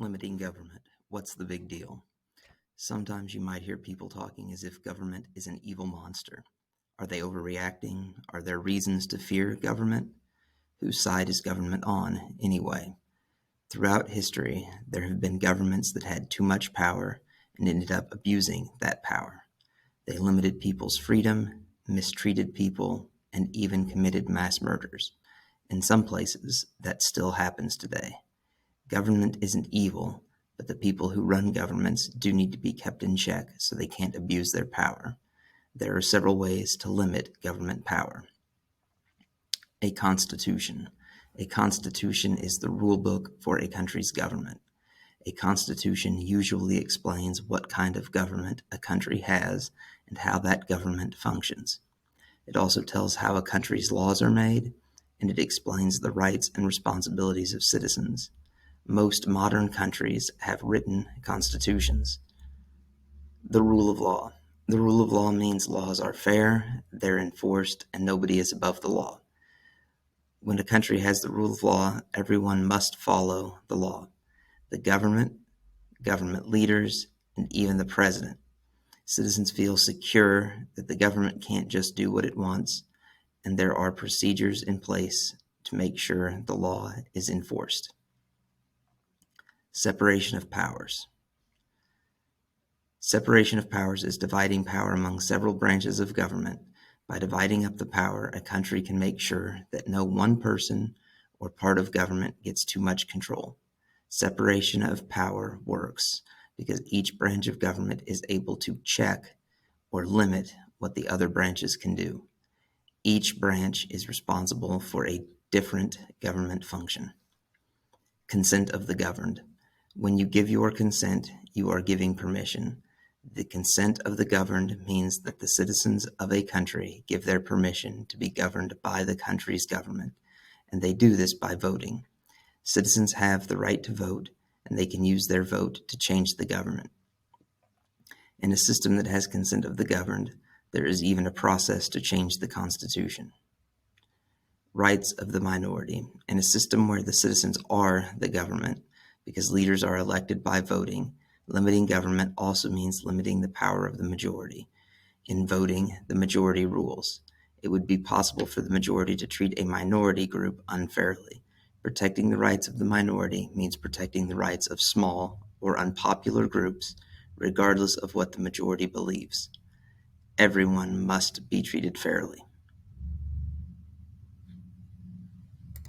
Limiting government. What's the big deal? Sometimes you might hear people talking as if government is an evil monster. Are they overreacting? Are there reasons to fear government? Whose side is government on, anyway? Throughout history, there have been governments that had too much power and ended up abusing that power. They limited people's freedom, mistreated people, and even committed mass murders. In some places, that still happens today. Government isn't evil, but the people who run governments do need to be kept in check so they can't abuse their power. There are several ways to limit government power. A constitution. A constitution is the rule book for a country's government. A constitution usually explains what kind of government a country has and how that government functions. It also tells how a country's laws are made, and it explains the rights and responsibilities of citizens. Most modern countries have written constitutions. The rule of law. The rule of law means laws are fair, they're enforced, and nobody is above the law. When a country has the rule of law, everyone must follow the law. The government leaders, and even the president. Citizens feel secure that the government can't just do what it wants, and there are procedures in place to make sure the law is enforced. Separation of powers. Separation of powers is dividing power among several branches of government. By dividing up the power, a country can make sure that no one person or part of government gets too much control. Separation of power works because each branch of government is able to check or limit what the other branches can do. Each branch is responsible for a different government function. Consent of the governed. When you give your consent, you are giving permission. The consent of the governed means that the citizens of a country give their permission to be governed by the country's government, and they do this by voting. Citizens have the right to vote, and they can use their vote to change the government. In a system that has consent of the governed, there is even a process to change the Constitution. Rights of the minority. In a system where the citizens are the government, because leaders are elected by voting, limiting government also means limiting the power of the majority. In voting, the majority rules. It would be possible for the majority to treat a minority group unfairly. Protecting the rights of the minority means protecting the rights of small or unpopular groups, regardless of what the majority believes. Everyone must be treated fairly.